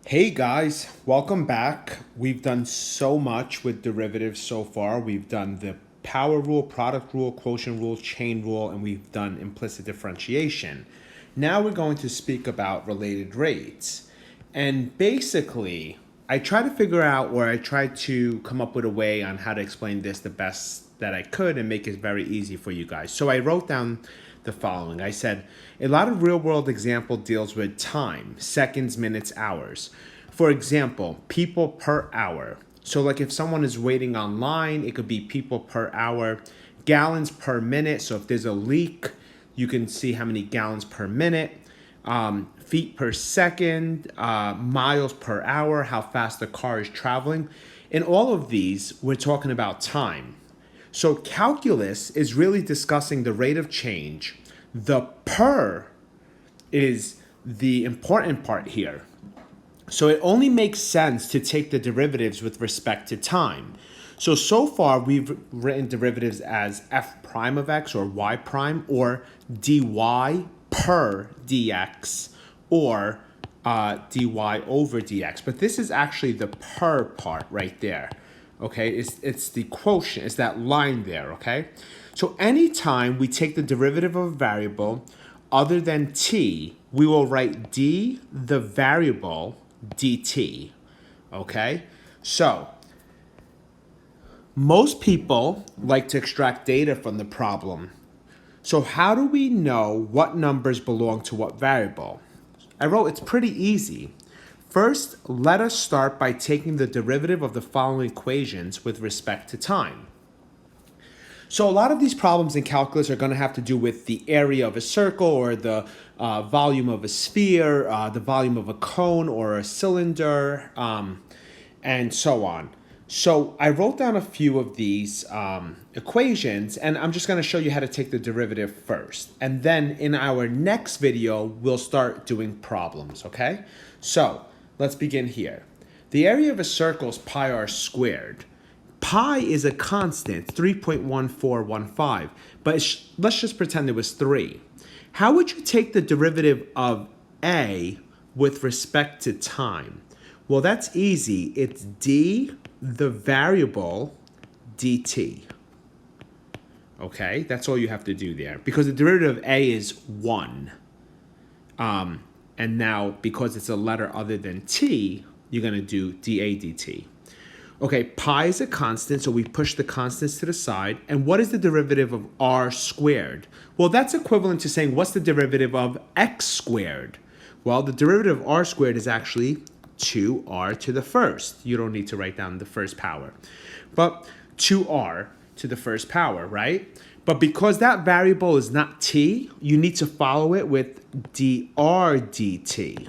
Hey guys, welcome back. We've done so much with derivatives so far. We've done the power rule, product rule, quotient rule, chain rule, and we've done implicit differentiation. Now we're going to speak about related rates. And basically, I try to figure out, or I try to come up with a way on how to explain this the best that I could and make it very easy for you guys. So I wrote down the following. I said, a lot of real world example deals with time, seconds, minutes, hours. For example, people per hour. So like if someone is waiting online, it could be people per hour, gallons per minute. So if there's a leak, you can see how many gallons per minute, feet per second, miles per hour, how fast the car is traveling. In all of these, we're talking about time. So calculus is really discussing the rate of change. The per is the important part here. So it only makes sense to take the derivatives with respect to time. So far we've written derivatives as f prime of x or y prime or dy per dx or dy over dx. But this is actually the per part right there. Okay, it's the quotient, it's that line there, okay? So anytime we take the derivative of a variable other than t, we will write d, the variable, dt, okay? So most people like to extract data from the problem. So how do we know what numbers belong to what variable? I wrote it's pretty easy. First, let us start by taking the derivative of the following equations with respect to time. So a lot of these problems in calculus are going to have to do with the area of a circle or the volume of a sphere, the volume of a cone or a cylinder, and so on. So I wrote down a few of these equations, and I'm just going to show you how to take the derivative first. And then in our next video, we'll start doing problems, okay? So let's begin here. The area of a circle is pi r squared. Pi is a constant, 3.1415, but let's just pretend it was 3. How would you take the derivative of a with respect to time? Well, that's easy. It's d, the variable, dt. Okay, that's all you have to do there. Because the derivative of a is 1. And now, because it's a letter other than t, you're going to do dA dt. Okay, pi is a constant, so we push the constants to the side. And what is the derivative of r squared? Well, that's equivalent to saying, what's the derivative of x squared? Well, the derivative of r squared is actually 2r to the first. You don't need to write down the first power. But 2r to the first power, right? But because that variable is not t, you need to follow it with dr dt.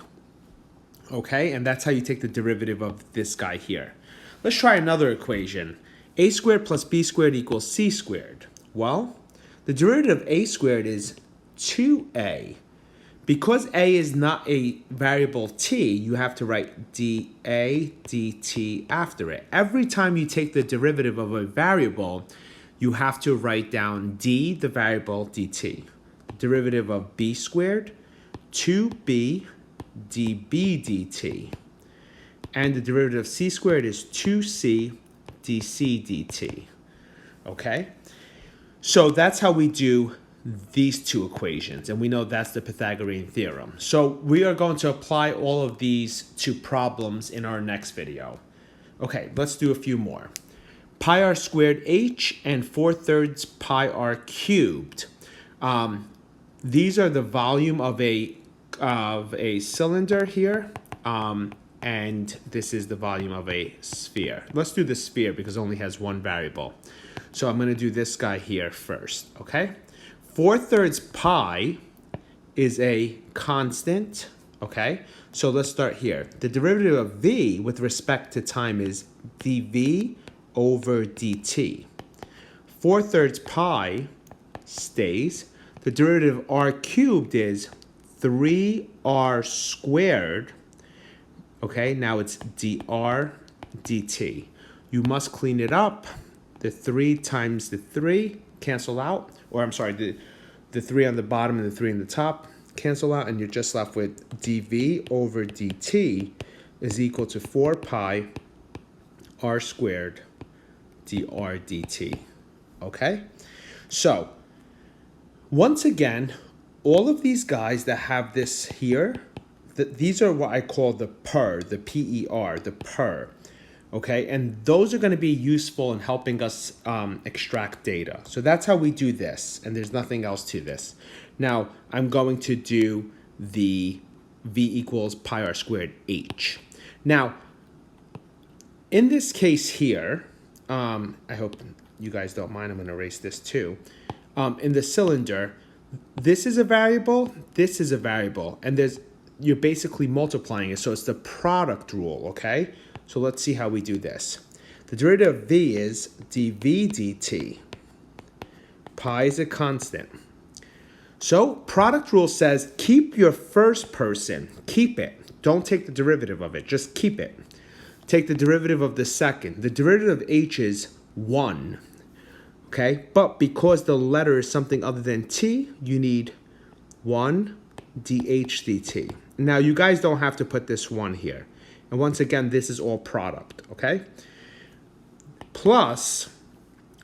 Okay, and that's how you take the derivative of this guy here. Let's try another equation. A squared plus b squared equals c squared. Well, the derivative of a squared is 2a. Because a is not a variable t, you have to write dA dt after it. Every time you take the derivative of a variable, you have to write down d, the variable, dt. Derivative of b squared, 2b db dt. And the derivative of c squared is 2c dc dt. Okay? So that's how we do these two equations, and we know that's the Pythagorean theorem. So we are going to apply all of these to problems in our next video. Okay, let's do a few more. Pi r squared h and 4/3 pi r cubed. These are the volume of a cylinder here, and this is the volume of a sphere. Let's do the sphere because it only has one variable. So I'm going to do this guy here first, okay? 4/3 pi is a constant, okay? So let's start here. The derivative of v with respect to time is dv over dt. 4/3 pi stays. The derivative of r cubed is 3r squared. Okay, now it's dr dt. You must clean it up. The 3 times the 3 cancel out. Or I'm sorry, the 3 on the bottom and the 3 on the top cancel out, and you're just left with dv over dt. is equal to 4 pi r squared dr dt. Okay? So, once again, all of these guys that have this here, these are what I call the PER, the P-E-R, the PER. Okay, and those are going to be useful in helping us extract data. So that's how we do this, and there's nothing else to this. Now, I'm going to do the v equals pi r squared h. Now, in this case here, I hope you guys don't mind, I'm going to erase this too. In the cylinder, this is a variable, this is a variable, and you're basically multiplying it, so it's the product rule, okay? So let's see how we do this. The derivative of v is dv dt. Pi is a constant. So product rule says keep your first person, keep it. Don't take the derivative of it, just keep it. Take the derivative of the second. The derivative of h is 1. Okay, but because the letter is something other than t, you need 1 dh dt. Now you guys don't have to put this 1 here. And once again, this is all product, okay? Plus,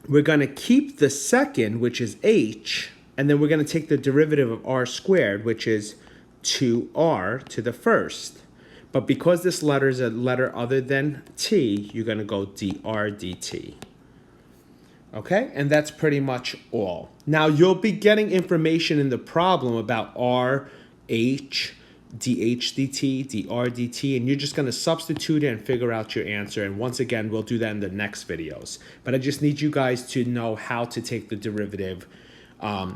we're going to keep the second, which is h, and then we're going to take the derivative of r squared, which is 2r to the first. But because this letter is a letter other than t, you're going to go dr dt. Okay, and that's pretty much all. Now, you'll be getting information in the problem about r, h, dh dt, dr dt, and you're just going to substitute it and figure out your answer. And once again, we'll do that in the next videos. But I just need you guys to know how to take the derivative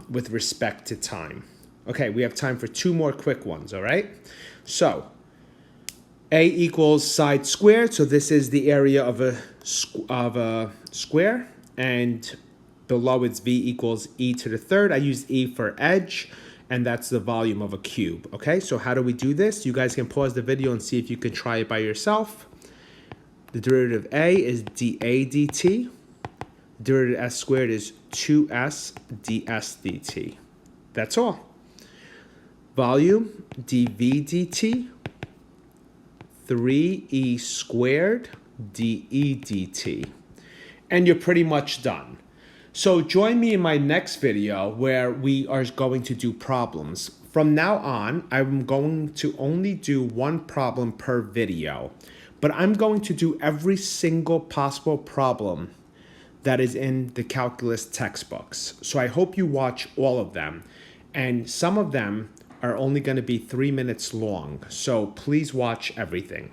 with respect to time. Okay, we have time for 2 more quick ones, all right? So, a equals side squared, so this is the area of a square, and below it's v equals e to the third. I use e for edge, and that's the volume of a cube. Okay, so how do we do this? You guys can pause the video and see if you can try it by yourself. The derivative of a is dA dt. The derivative of s squared is 2s ds dt. That's all. Volume dv dt, 3e squared dE dt. And you're pretty much done. So join me in my next video where we are going to do problems. From now on, I'm going to only do 1 problem per video, but I'm going to do every single possible problem that is in the calculus textbooks. So I hope you watch all of them, and some of them are only going to be 3 minutes long. So please watch everything.